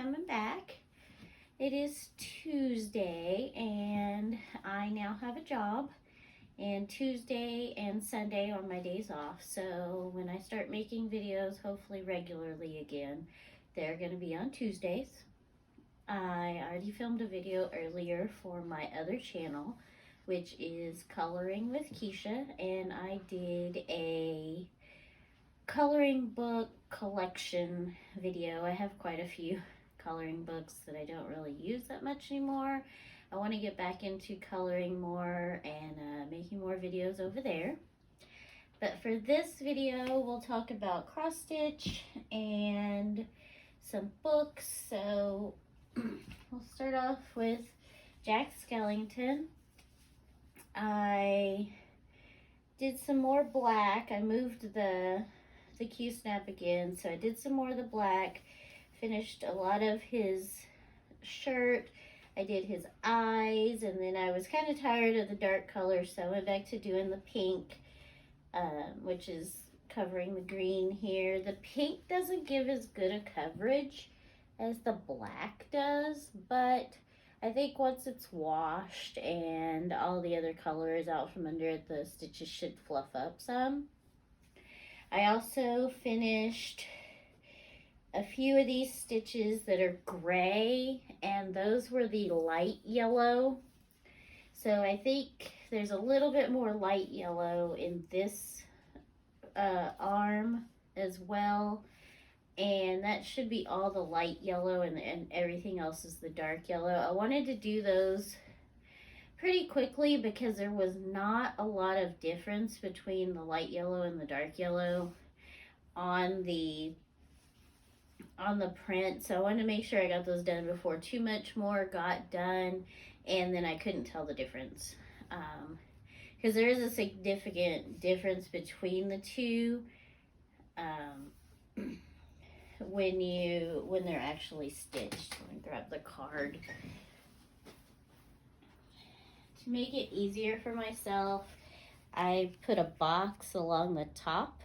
coming back. It is Tuesday and I now have a job, and Tuesday and Sunday are my days off. So when I start making videos, hopefully regularly again, they're going to be on Tuesdays. I already filmed a video earlier for my other channel, which is Coloring with Keisha, and I did a coloring book collection video. I have quite a few coloring books that I don't really use that much anymore. I want to get back into coloring more and making more videos over there. But for this video, we'll talk about cross stitch and some books. So we'll start off with Jack Skellington. I did some more black. I moved the Q-snap again, so I did some more of the black, finished a lot of his shirt. I did his eyes, and then I was kind of tired of the dark colors, so I went back to doing the pink, which is covering the green here. The pink doesn't give as good a coverage as the black does, but I think once it's washed and all the other color is out from under it, the stitches should fluff up some. I also finished a few of these stitches that are gray, and those were the light yellow. So I think there's a little bit more light yellow in this arm as well. And that should be all the light yellow, and everything else is the dark yellow. I wanted to do those pretty quickly because there was not a lot of difference between the light yellow and the dark yellow on the print. So I wanted to make sure I got those done before too much more got done, and then I couldn't tell the difference. Because there is a significant difference between the two. When they're actually stitched. Let me grab the card. To make it easier for myself, I put a box along the top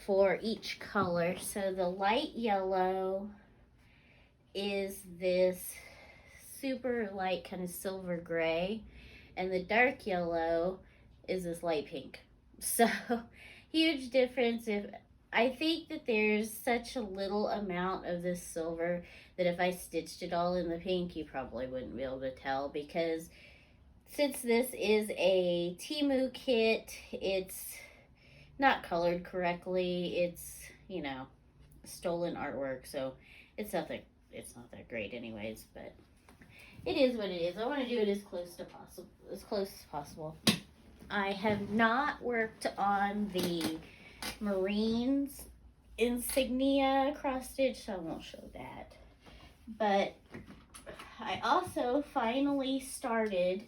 for each color. So the light yellow is this super light kind of silver gray, and the dark yellow is this light pink. So huge difference. I think that there's such a little amount of this silver that if I stitched it all in the pink, you probably wouldn't be able to tell, because since this is a Temu kit, it's not colored correctly. It's, you know, stolen artwork, so it's not that great anyways, but it is what it is. I want to do it as close as possible. I have not worked on the Marines insignia cross stitch, so I won't show that. But I also finally started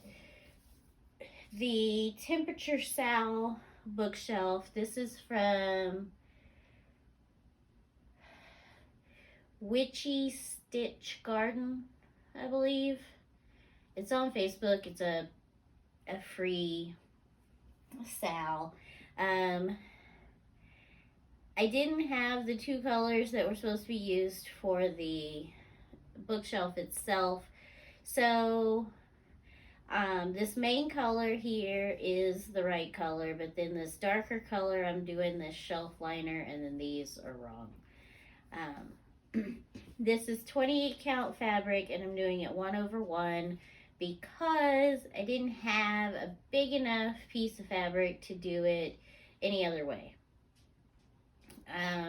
the Temperature Sal bookshelf. This is from Witchy Stitch Garden, I believe. It's on Facebook. It's a free Sal. I didn't have the two colors that were supposed to be used for the bookshelf itself. So this main color here is the right color, but then this darker color, I'm doing this shelf liner, and then these are wrong. This is 28 count fabric, and I'm doing it 1/1 because I didn't have a big enough piece of fabric to do it any other way.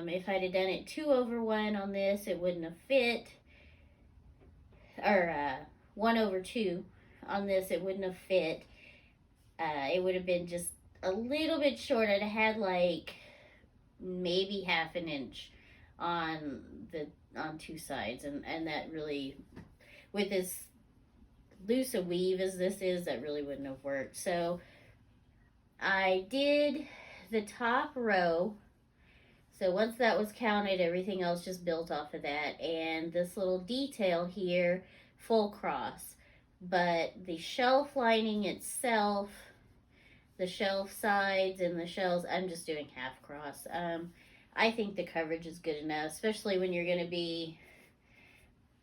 If I'd have done it 2/1 on this, it wouldn't have fit, or 1/2 on this, it wouldn't have fit. It would have been just a little bit short. I'd have had like maybe ½ an inch on two sides, and that really, with as loose a weave as this is, that really wouldn't have worked. So I did the top row. So once that was counted, everything else just built off of that. And this little detail here, full cross. But the shelf lining itself, the shelf sides and the shelves, I'm just doing half cross. I think the coverage is good enough, especially when you're going to be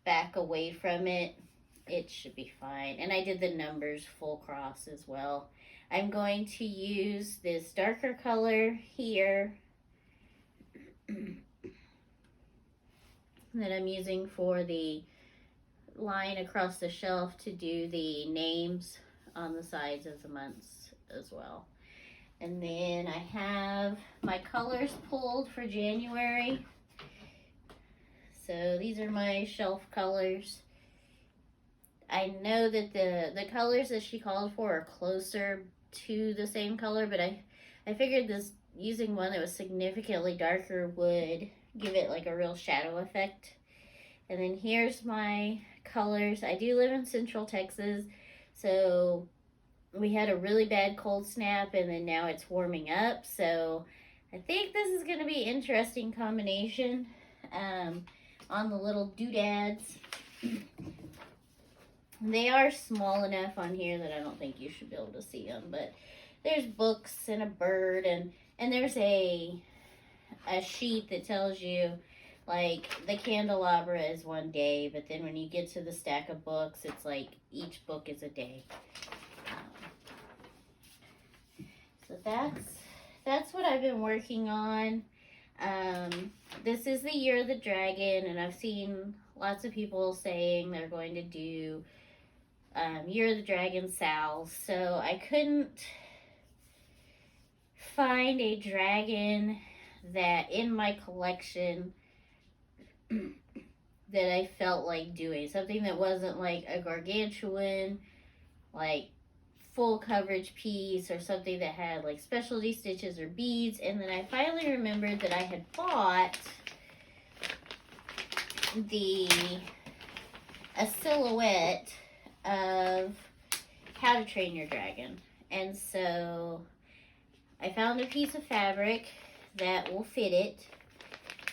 back away from it, it should be fine. And I did the numbers full cross as well. I'm going to use this darker color here that I'm using for the line across the shelf to do the names on the sides of the months as well. And then I have my colors pulled for January. So these are my shelf colors. I know that the colors that she called for are closer to the same color, but I figured this using one that was significantly darker would give it like a real shadow effect. And then here's my colors. I do live in Central Texas, so we had a really bad cold snap, and then now it's warming up. So I think this is going to be an interesting combination on the little doodads. They are small enough on here that I don't think you should be able to see them, but there's books and a bird, and there's a sheet that tells you, like, the candelabra is one day, but then when you get to the stack of books, it's like each book is a day. So that's what I've been working on. This is the Year of the Dragon, and I've seen lots of people saying they're going to do Year of the Dragon Sals. So I couldn't find a dragon that in my collection that I felt like doing. Something that wasn't like a gargantuan, like full coverage piece, or something that had like specialty stitches or beads. And then I finally remembered that I had bought a silhouette of How to Train Your Dragon. And so I found a piece of fabric that will fit it.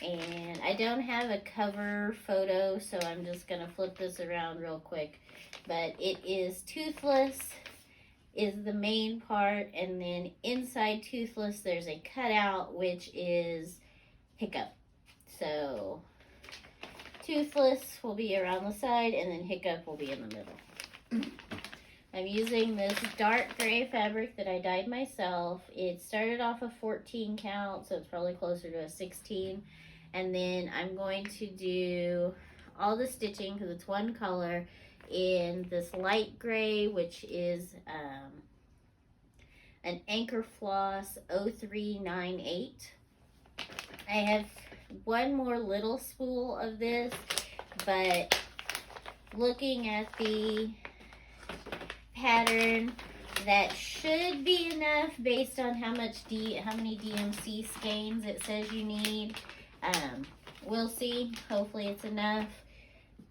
And I don't have a cover photo, so I'm just going to flip this around real quick. But it is Toothless is the main part, and then inside Toothless there's a cutout, which is Hiccup. So Toothless will be around the side, and then Hiccup will be in the middle. I'm using this dark gray fabric that I dyed myself. It started off a 14 count, so it's probably closer to a 16. And then I'm going to do all the stitching, because it's one color, in this light gray, which is an Anchor Floss 0398. I have one more little spool of this, but looking at the pattern, that should be enough based on how many DMC skeins it says you need. We'll see. Hopefully it's enough.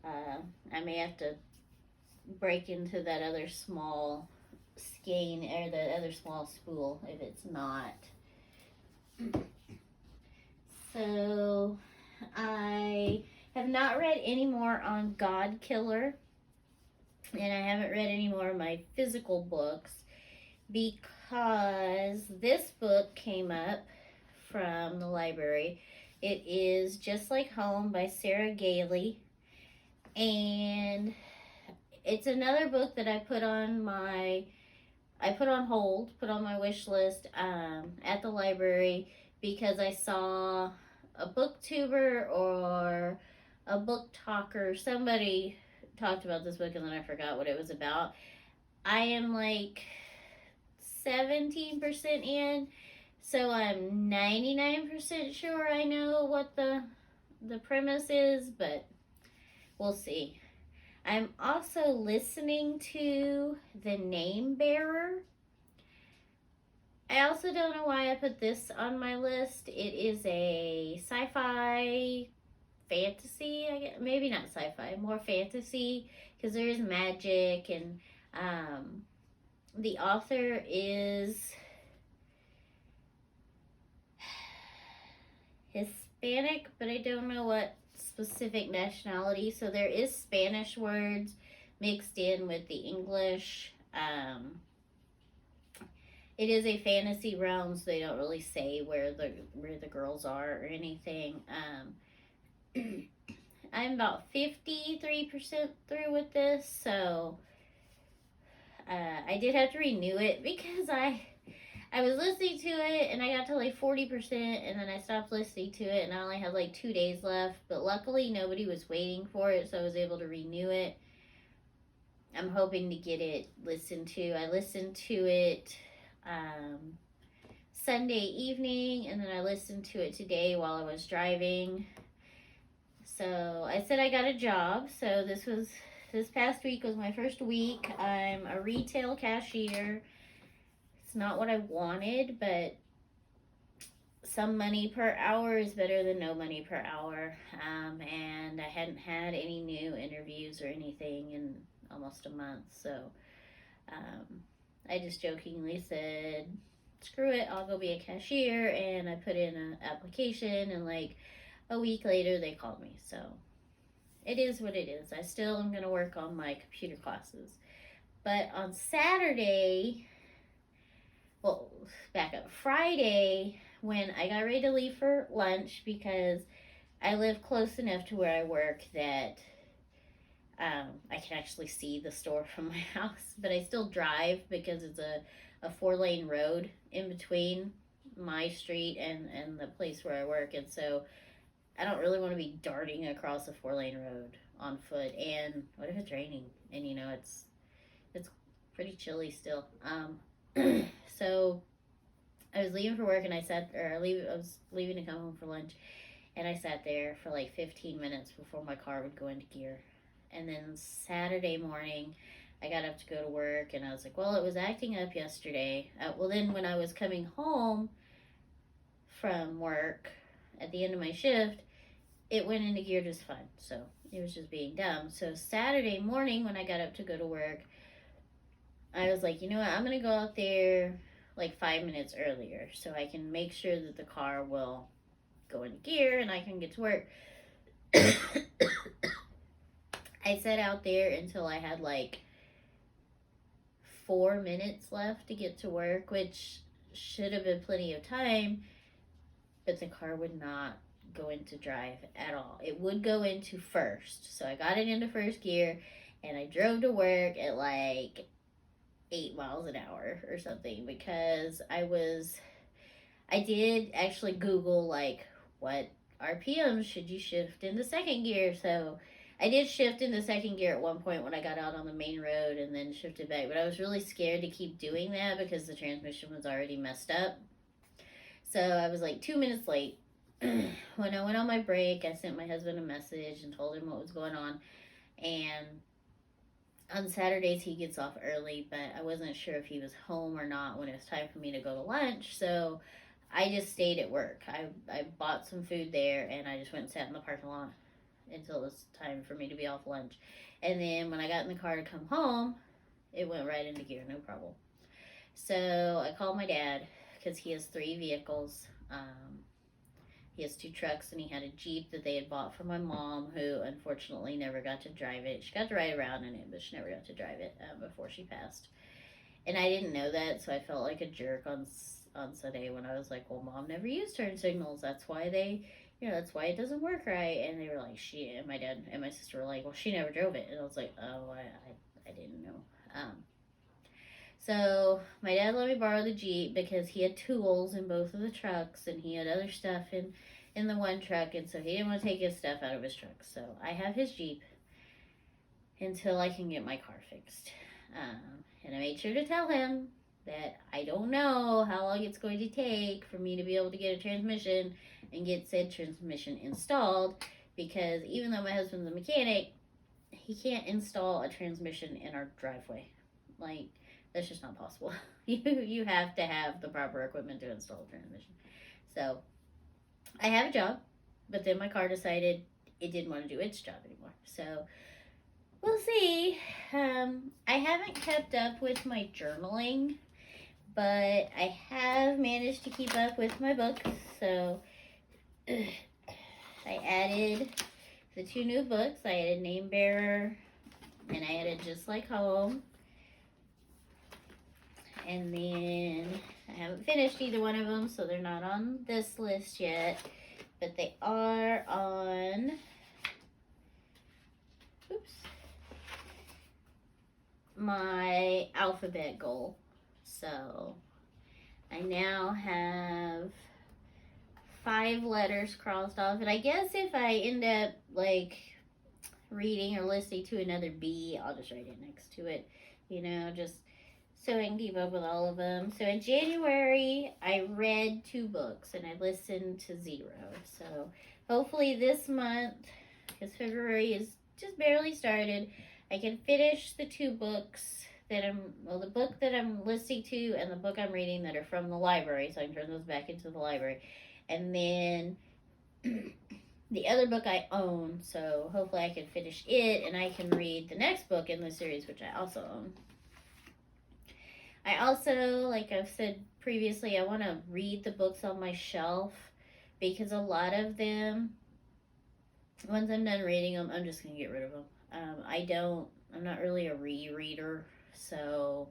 I may have to break into that other small skein, or the other small spool, if it's not. So I have not read any more on God Killer, and I haven't read any more of my physical books, because this book came up from the library. It is Just Like Home by Sarah Gailey, and it's another book that I put on hold, put on my wish list at the library, because I saw a booktuber or a book talker, somebody talked about this book, and then I forgot what it was about. I am like 17% in, so I'm 99% sure I know what the premise is, but we'll see. I'm also listening to The Name Bearer. I also don't know why I put this on my list. It is a sci-fi fantasy, I guess. Maybe not sci-fi, more fantasy, because there is magic, and the author is Hispanic, but I don't know what specific nationality. So there is Spanish words mixed in with the English. It is a fantasy realm, so they don't really say where the girls are or anything. I'm about 53% through with this, so I did have to renew it because I was listening to it and I got to like 40% and then I stopped listening to it and I only had like 2 days left. But luckily nobody was waiting for it, so I was able to renew it. I'm hoping to get it listened to. I listened to it Sunday evening and then I listened to it today while I was driving. So I said I got a job. So this past week was my first week. I'm a retail cashier. It's not what I wanted, but some money per hour is better than no money per hour. And I hadn't had any new interviews or anything in almost a month. So I just jokingly said, screw it, I'll go be a cashier. And I put in an application, and like a week later, they called me. So it is what it is. I still am going to work on my computer classes. But on Saturday, well, back up, Friday, when I got ready to leave for lunch, because I live close enough to where I work that I can actually see the store from my house, but I still drive because it's a 4-lane road in between my street and the place where I work, and so I don't really want to be darting across a 4-lane road on foot. And what if it's raining? And you know, it's pretty chilly still. So I was leaving for work and I was leaving to come home for lunch, and I sat there for like 15 minutes before my car would go into gear. And then Saturday morning, I got up to go to work and I was like, well, it was acting up yesterday. Well, then when I was coming home from work at the end of my shift, it went into gear just fine. So it was just being dumb. So Saturday morning when I got up to go to work, I was like, you know what, I'm going to go out there like 5 minutes earlier so I can make sure that the car will go into gear and I can get to work. I sat out there until I had like 4 minutes left to get to work, which should have been plenty of time, but the car would not go into drive at all. It would go into first. So I got it into first gear and I drove to work at like 8 miles an hour or something, because I did actually Google like what RPM should you shift into second gear. So I did shift into second gear at one point when I got out on the main road and then shifted back, but I was really scared to keep doing that because the transmission was already messed up. So I was like 2 minutes late. When I went on my break, I sent my husband a message and told him what was going on. And on Saturdays, he gets off early, but I wasn't sure if he was home or not when it was time for me to go to lunch. So I just stayed at work. I bought some food there, and I just went and sat in the parking lot until it was time for me to be off lunch. And then when I got in the car to come home, it went right into gear, no problem. So I called my dad because he has 3 vehicles. He has 2 trucks, and he had a Jeep that they had bought for my mom, who unfortunately never got to drive it. She got to ride around in it, but she never got to drive it before she passed. And I didn't know that, so I felt like a jerk on Sunday when I was like, well, Mom never used turn signals. That's why that's why it doesn't work right. And they were like, and my dad and my sister were like, well, she never drove it. And I was like, oh, I didn't know. So my dad let me borrow the Jeep because he had tools in both of the trucks and he had other stuff in the one truck, and so he didn't want to take his stuff out of his truck. So I have his Jeep until I can get my car fixed. And I made sure to tell him that I don't know how long it's going to take for me to be able to get a transmission and get said transmission installed, because even though my husband's a mechanic, he can't install a transmission in our driveway. Like, that's just not possible. You have to have the proper equipment to install a transmission. So I have a job, but then my car decided it didn't want to do its job anymore. So we'll see. I haven't kept up with my journaling, but I have managed to keep up with my books. So I added the 2 new books. I added Name Bearer, and I added Just Like Home. And then I haven't finished either one of them, so they're not on this list yet. But they are on oops, my alphabet goal. So I now have 5 letters crossed off, and I guess if I end up like reading or listening to another B, I'll just write it next to it, just so I can keep up with all of them. So in January, I read 2 books and I listened to 0. So hopefully this month, because February is just barely started, I can finish the 2 books the book that I'm listening to and the book I'm reading that are from the library, so I can turn those back into the library. And then the other book I own, so hopefully I can finish it and I can read the next book in the series, which I also own. I also, like I've said previously, I want to read the books on my shelf because a lot of them, once I'm done reading them, I'm just going to get rid of them. I'm not really a rereader, so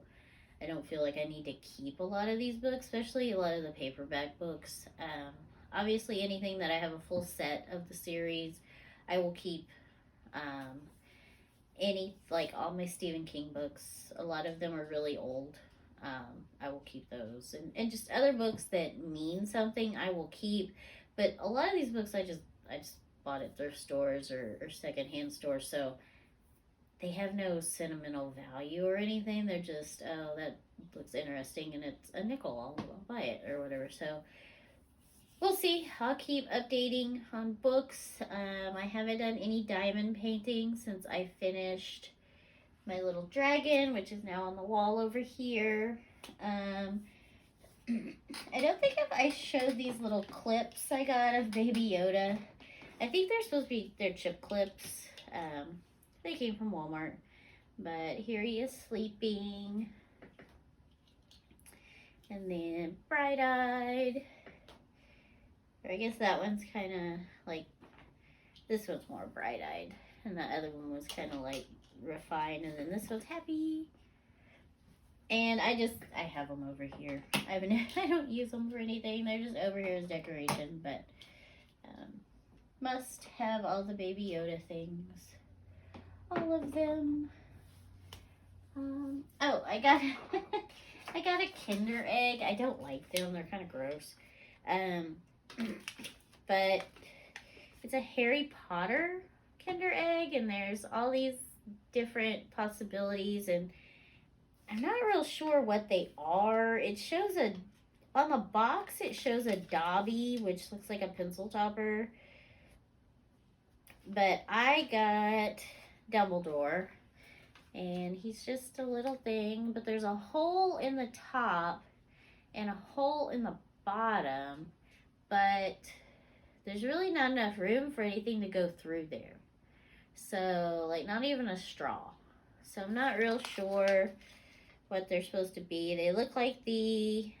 I don't feel like I need to keep a lot of these books, especially a lot of the paperback books. Obviously, anything that I have a full set of the series, I will keep. All my Stephen King books, a lot of them are really old. I will keep those. And just other books that mean something, I will keep. But a lot of these books I just bought at thrift stores or secondhand stores, so they have no sentimental value or anything. They're just, oh, that looks interesting and it's a nickel, I'll buy it or whatever. So we'll see. I'll keep updating on books. I haven't done any diamond painting since I finished my little dragon, which is now on the wall over here. I don't think if I showed these little clips I got of Baby Yoda. I think they're supposed to be their chip clips. They came from Walmart. But here he is sleeping. And then Bright-Eyed. Or I guess that one's kind of like, this one's more bright-eyed. And the other one was kind of like refined. And then this one's happy. And I have them over here. I don't use them for anything. They're just over here as decoration. But must have all the Baby Yoda things. All of them. Oh, I got a Kinder Egg. I don't like them. They're kind of gross. But it's a Harry Potter Kinder Egg, and there's all these different possibilities, and I'm not real sure what they are. It shows on the box, it shows a Dobby, which looks like a pencil topper. But I got Dumbledore, and he's just a little thing, but there's a hole in the top and a hole in the bottom, but there's really not enough room for anything to go through there. So, like, not even a straw. So I'm not real sure what they're supposed to be. They look like the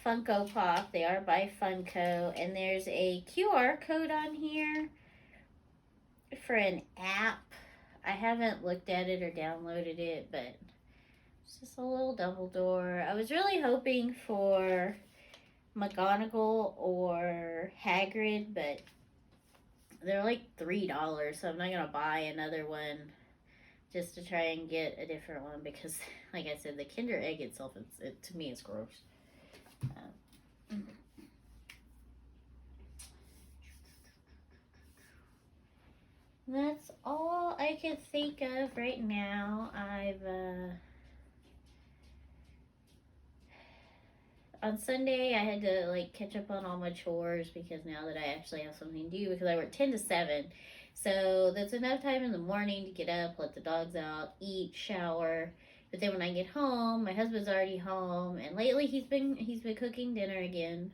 Funko Pop. They are by Funko. And there's a QR code on here for an app. I haven't looked at it or downloaded it, but it's just a little Dumbledore. I was really hoping for McGonagall or Hagrid, but they're like $3, so I'm not gonna buy another one just to try and get a different one because, like I said, the Kinder Egg itself, to me, it's gross. That's all I can think of right now. On Sunday, I had to catch up on all my chores because now that I actually have something to do, because I work 10 to 7. So that's enough time in the morning to get up, let the dogs out, eat, shower. But then when I get home, my husband's already home, and lately he's been cooking dinner again.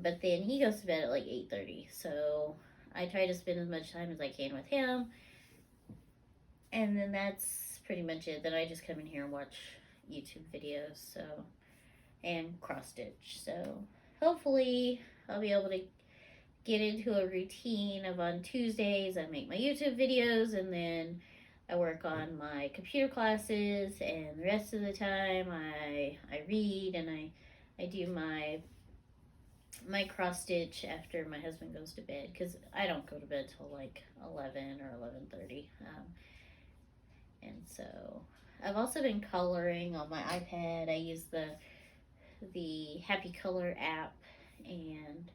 But then he goes to bed at 8:30. So I try to spend as much time as I can with him. And then that's pretty much it. Then I just come in here and watch YouTube videos, and cross stitch. So hopefully I'll be able to get into a routine of on Tuesdays I make my YouTube videos, and then I work on my computer classes, and the rest of the time I read and I do my my cross stitch after my husband goes to bed, because I don't go to bed till like 11 or 11:30. And so I've also been coloring on my iPad. I use the Happy Color app, and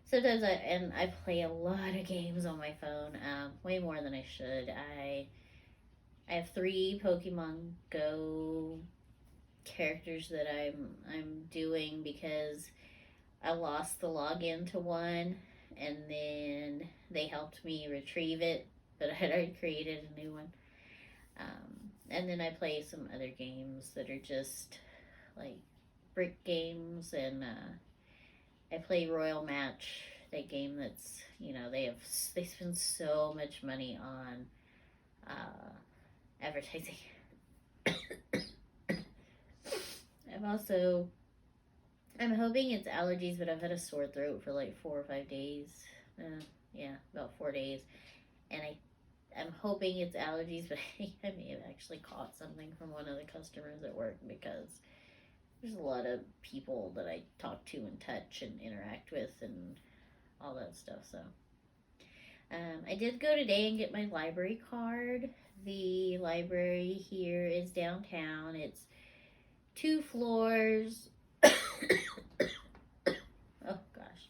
sometimes I play a lot of games on my phone, way more than I should. I have 3 Pokemon Go characters that I'm doing because I lost the login to one, and then they helped me retrieve it, but I had already created a new one. And then I play some other games that are just like brick games, and I play Royal Match, that game that's, they spend so much money on advertising. I'm hoping it's allergies, but I've had a sore throat for like 4 or 5 days. Yeah, about 4 days. And I'm hoping it's allergies, but I may have actually caught something from one of the customers at work, because there's a lot of people that I talk to and touch and interact with and all that stuff. So I did go today and get my library card. The library here is downtown. It's 2 floors. Oh gosh.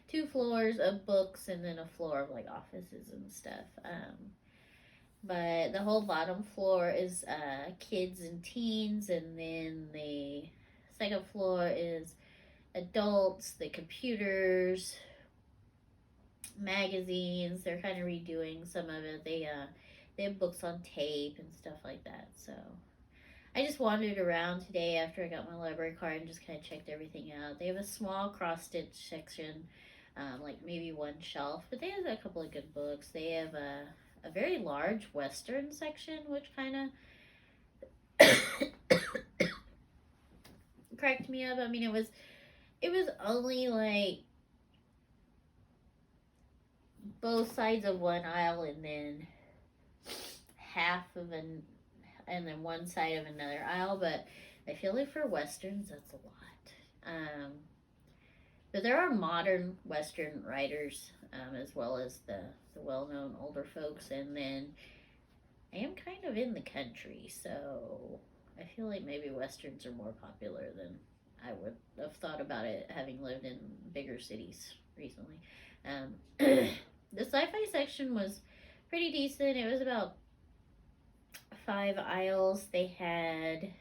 2 floors of books, and then a floor of like offices and stuff. But the whole bottom floor is kids and teens, and then the second floor is adults, the computers, magazines. They're kind of redoing some of it. They have books on tape and stuff like that. So I just wandered around today after I got my library card and just kind of checked everything out. They have a small cross stitch section, like maybe 1 shelf, but they have a couple of good books. They have a very large Western section, which kind of cracked me up. I mean, it was only like both sides of one aisle, and then and then one side of another aisle, but I feel like for Westerns, that's a lot. But there are modern Western writers, as well as the well-known older folks, and then I am kind of in the country, so I feel like maybe Westerns are more popular than I would have thought about it, having lived in bigger cities recently. The sci-fi section was pretty decent. It was about 5 aisles. They had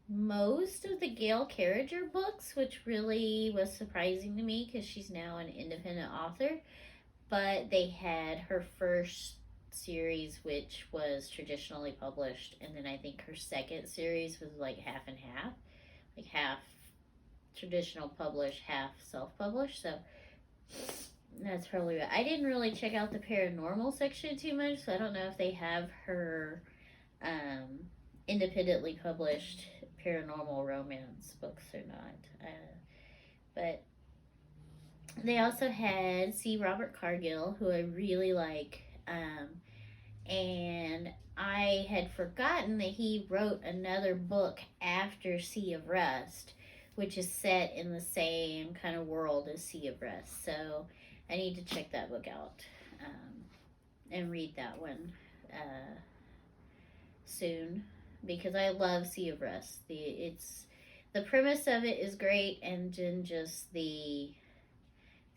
most of the Gail Carriger books, which really was surprising to me because she's now an independent author. But they had her first series, which was traditionally published, and then I think her second series was like half and half, like half traditional published, half self-published. So that's probably what I didn't really check out the paranormal section too much, so I don't know if they have her independently published paranormal romance books or not. But they also had C. Robert Cargill, who I really like, and I had forgotten that he wrote another book after Sea of Rust, which is set in the same kind of world as Sea of Rust. So I need to check that book out and read that one soon, because I love Sea of Rust. The premise of it is great, and then just the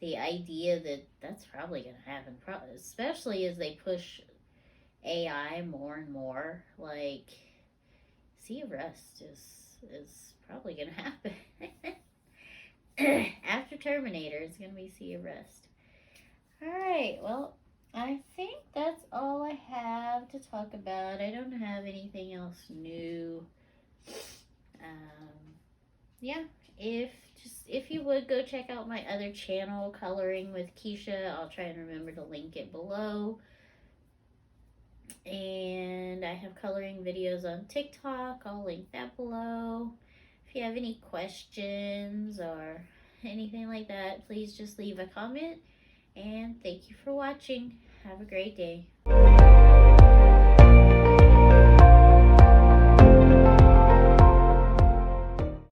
idea that that's probably going to happen, especially as they push AI more and more. Like, Sea of Rust is probably going to happen. After Terminator, it's going to be Sea of Rust. Alright, well, I think that's all I have to talk about. I don't have anything else new. Yeah, if you would go check out my other channel, Coloring with Keisha, I'll try and remember to link it below. And I have coloring videos on TikTok. I'll link that below. If you have any questions or anything like that, please just leave a comment. And thank you for watching. Have a great day.